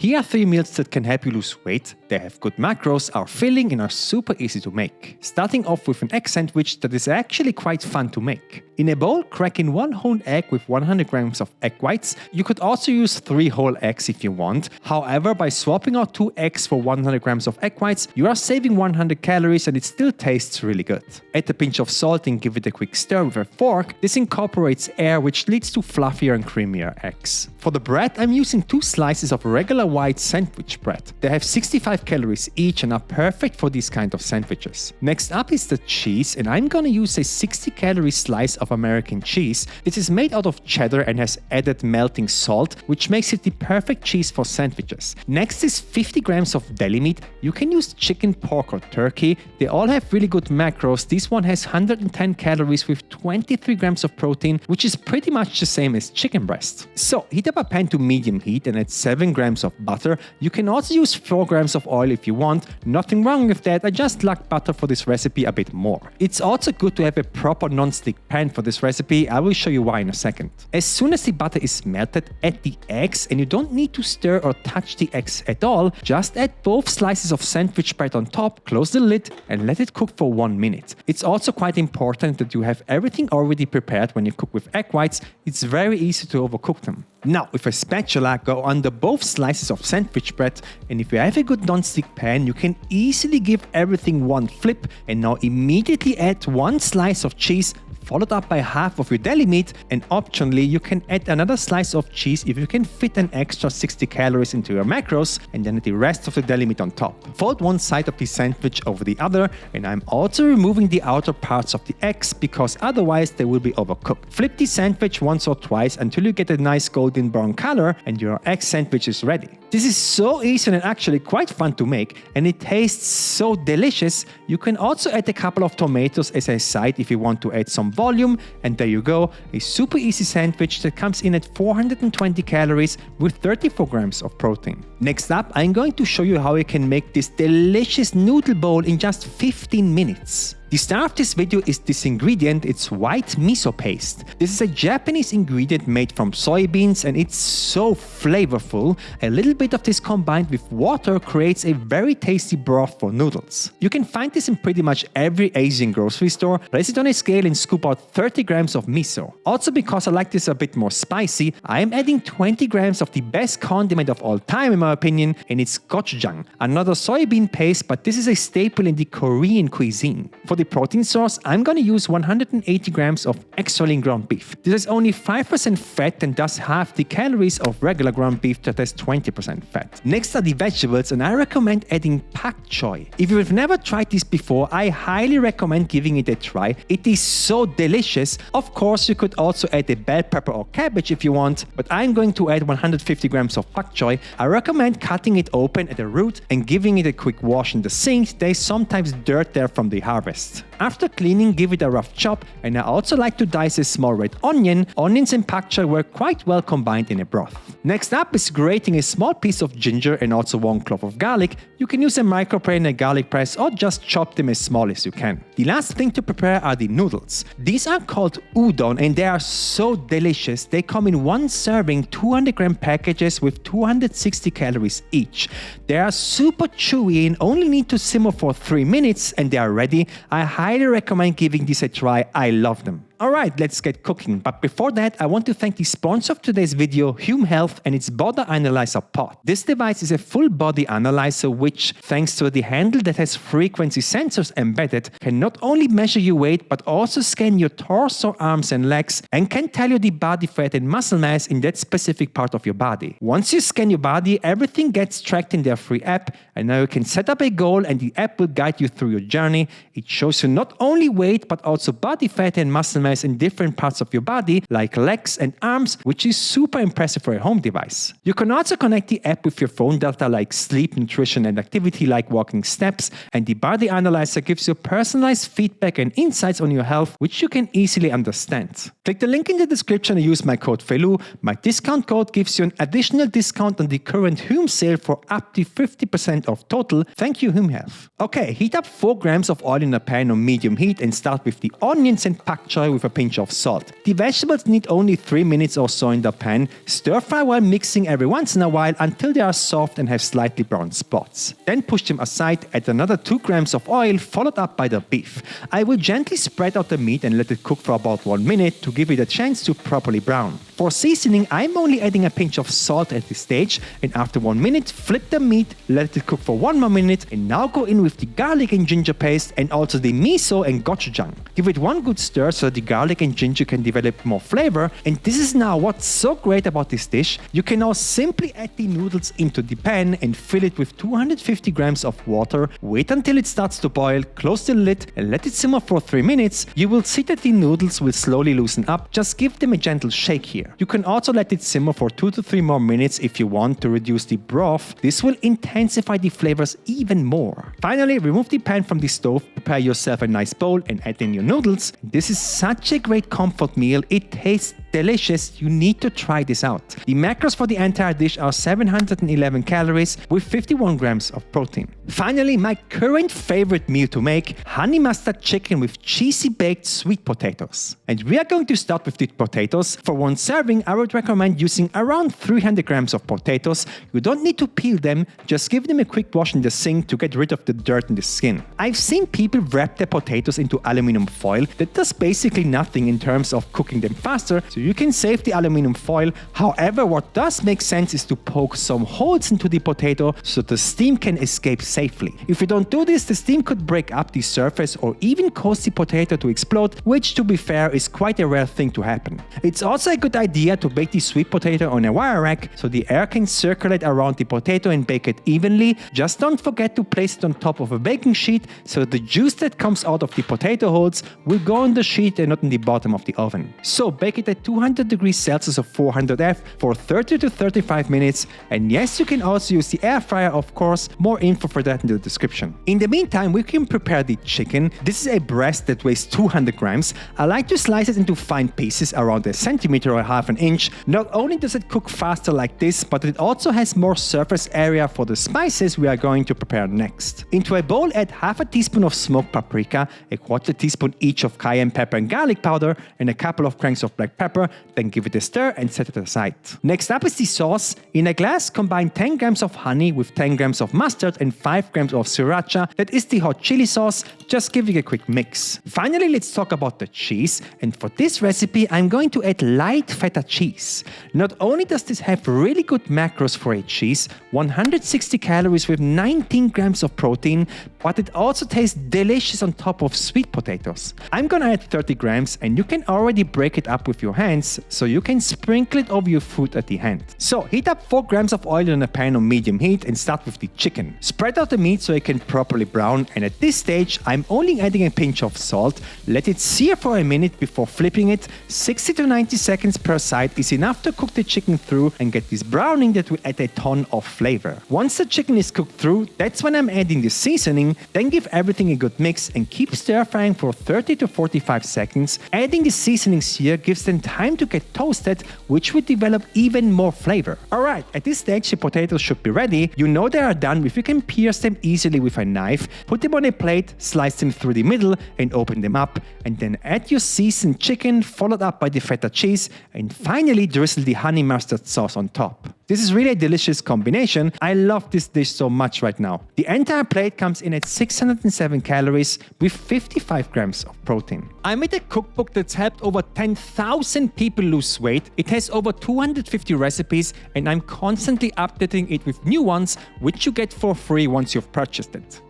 Here are 3 meals that can help you lose weight. They have good macros, are filling and are super easy to make. Starting off with an egg sandwich that is actually quite fun to make. In a bowl, crack in 1 whole egg with 100 grams of egg whites. You could also use 3 whole eggs if you want. However, by swapping out 2 eggs for 100 grams of egg whites, you are saving 100 calories and it still tastes really good. Add a pinch of salt and give it a quick stir with a fork. This incorporates air, which leads to fluffier and creamier eggs. For the bread, I'm using 2 slices of regular white sandwich bread. They have 65 calories each and are perfect for these kind of sandwiches. Next up is the cheese, and I'm gonna use a 60 calorie slice of American cheese. This is made out of cheddar and has added melting salt, which makes it the perfect cheese for sandwiches. Next is 50 grams of deli meat. You can use chicken, pork or turkey. They all have really good macros. This one has 110 calories with 23 grams of protein, which is pretty much the same as chicken breast. So heat up a pan to medium heat and add 7 grams of butter. You can also use 4 grams of oil if you want. Nothing wrong with that, I just like butter for this recipe a bit more. It's also good to have a proper non-stick pan for this recipe. I will show you why in a second. As soon as the butter is melted, add the eggs, and you don't need to stir or touch the eggs at all. Just add both slices of sandwich bread on top, close the lid and let it cook for 1 minute. It's also quite important that you have everything already prepared when you cook with egg whites. It's very easy to overcook them. Now, with a spatula, go under both slices of sandwich bread, and if you have a good non-stick pan, you can easily give everything one flip, and now immediately add 1 slice of cheese, followed up by half of your deli meat, and optionally you can add another slice of cheese if you can fit an extra 60 calories into your macros, and then the rest of the deli meat on top. Fold one side of the sandwich over the other, and I'm also removing the outer parts of the eggs because otherwise they will be overcooked. Flip the sandwich once or twice until you get a nice golden brown color and your egg sandwich is ready. This is so easy and actually quite fun to make, and it tastes so delicious. You can also add a couple of tomatoes as a side if you want to add some volume, and there you go, a super easy sandwich that comes in at 420 calories with 34 grams of protein. Next up, I'm going to show you how you can make this delicious noodle bowl in just 15 minutes. The star of this video is this ingredient. It's white miso paste. This is a Japanese ingredient made from soybeans and it's so flavorful. A little bit of this combined with water creates a very tasty broth for noodles. You can find this in pretty much every Asian grocery store. Place it on a scale and scoop out 30 grams of miso. Also, because I like this a bit more spicy, I am adding 20 grams of the best condiment of all time in my opinion, and it's gochujang, another soybean paste, but this is a staple in the Korean cuisine. For the protein source, I'm gonna use 180 grams of extra lean ground beef. This is only 5% fat and thus half the calories of regular ground beef that has 20% fat. Next are the vegetables, and I recommend adding pak choi. If you've never tried this before, I highly recommend giving it a try. It is so delicious. Of course, you could also add a bell pepper or cabbage if you want, but I'm going to add 150 grams of pak choi. I recommend cutting it open at the root and giving it a quick wash in the sink. There's sometimes dirt there from the harvest. After cleaning, give it a rough chop, and I also like to dice a small red onion. Onions and pak choi work quite well combined in a broth. Next up is grating a small piece of ginger and also 1 clove of garlic. You can use a microplane and a garlic press or just chop them as small as you can. The last thing to prepare are the noodles. These are called udon and they are so delicious. They come in 1 serving 200 gram packages with 260 calories each. They are super chewy and only need to simmer for 3 minutes and they are ready. I highly recommend giving this a try. I love them. Alright, let's get cooking. But before that, I want to thank the sponsor of today's video, Hume Health, and its body analyzer pod. This device is a full body analyzer which, thanks to the handle that has frequency sensors embedded, can not only measure your weight but also scan your torso, arms and legs and can tell you the body fat and muscle mass in that specific part of your body. Once you scan your body, everything gets tracked in their free app, and now you can set up a goal and the app will guide you through your journey. It shows you not only weight but also body fat and muscle mass in different parts of your body like legs and arms, which is super impressive for a home device. You can also connect the app with your phone data like sleep, nutrition and activity like walking steps, and the body analyzer gives you personalized feedback and insights on your health which you can easily understand. Click the link in the description and use my code Felu. My discount code gives you an additional discount on the current Hume sale for up to 50% off total. Thank you, Hume Health. Okay, heat up 4 grams of oil in a pan on medium heat and start with the onions and pak choi with with a pinch of salt. The vegetables need only 3 minutes or so in the pan. Stir fry while mixing every once in a while until they are soft and have slightly brown spots. Then push them aside, add another 2 grams of oil followed up by the beef. I will gently spread out the meat and let it cook for about 1 minute to give it a chance to properly brown. For seasoning, I'm only adding a pinch of salt at this stage, and after 1 minute, flip the meat, let it cook for 1 more minute, and now go in with the garlic and ginger paste and also the miso and gochujang. Give it one good stir so the garlic and ginger can develop more flavor, and this is now what's so great about this dish. You can now simply add the noodles into the pan and fill it with 250 grams of water, wait until it starts to boil, close the lid and let it simmer for 3 minutes. You will see that the noodles will slowly loosen up, just give them a gentle shake here. You can also let it simmer for 2 to 3 more minutes if you want to reduce the broth. This will intensify the flavors even more. Finally, remove the pan from the stove, prepare yourself a nice bowl and add in your noodles. This is such a great comfort meal. It tastes delicious. You need to try this out. The macros for the entire dish are 711 calories with 51 grams of protein. Finally, my current favorite meal to make, honey mustard chicken with cheesy baked sweet potatoes. And we are going to start with the potatoes. For one serving, I would recommend using around 300 grams of potatoes. You don't need to peel them, just give them a quick wash in the sink to get rid of the dirt in the skin. I've seen people wrap their potatoes into aluminum foil. That does basically nothing in terms of cooking them faster, so you can save the aluminum foil. However, what does make sense is to poke some holes into the potato so the steam can escape safely. If you don't do this, the steam could break up the surface or even cause the potato to explode, which to be fair is quite a rare thing to happen. It's also a good idea to bake the sweet potato on a wire rack so the air can circulate around the potato and bake it evenly. Just don't forget to place it on top of a baking sheet so the juice that comes out of the potato holes will go on the sheet and not in the bottom of the oven. So bake it at 200 degrees Celsius or 400 F for 30 to 35 minutes. And yes, you can also use the air fryer, of course. More info for that in the description. In the meantime, we can prepare the chicken. This is a breast that weighs 200 grams. I like to slice it into fine pieces around a centimeter or half an inch. Not only does it cook faster like this, but it also has more surface area for the spices we are going to prepare next. Into a bowl, add half a teaspoon of smoked paprika, a quarter teaspoon each of cayenne pepper and garlic powder, and a couple of cranks of black pepper. Then give it a stir and set it aside. Next up is the sauce. In a glass, combine 10 grams of honey with 10 grams of mustard and 5 grams of sriracha. That is the hot chili sauce. Just give it a quick mix. Finally, let's talk about the cheese. And for this recipe, I'm going to add light feta cheese. Not only does this have really good macros for a cheese, 160 calories with 19 grams of protein, but it also tastes delicious on top of sweet potatoes. I'm gonna add 30 grams and you can already break it up with your hands so you can sprinkle it over your food at the end. So heat up 4 grams of oil in a pan on medium heat and start with the chicken. Spread out the meat so it can properly brown, and at this stage I'm only adding a pinch of salt. Let it sear for a minute before flipping it. 60 to 90 seconds per side is enough to cook the chicken through and get this browning that will add a ton of flavor. Once the chicken is cooked through, that's when I'm adding the seasoning. Then give everything a good mix and keep stir frying for 30 to 45 seconds. Adding the seasonings here gives them time to get toasted, which will develop even more flavor. Alright, at this stage the potatoes should be ready. You know they are done if you can pierce them easily with a knife. Put them on a plate, slice them through the middle and open them up, and then add your seasoned chicken followed up by the feta cheese, and finally drizzle the honey mustard sauce on top. This is really a delicious combination. I love this dish so much right now. The entire plate comes in at 607 calories with 55 grams of protein. I made a cookbook that's helped over 10,000 people lose weight. It has over 250 recipes and I'm constantly updating it with new ones, which you get for free once you've purchased it.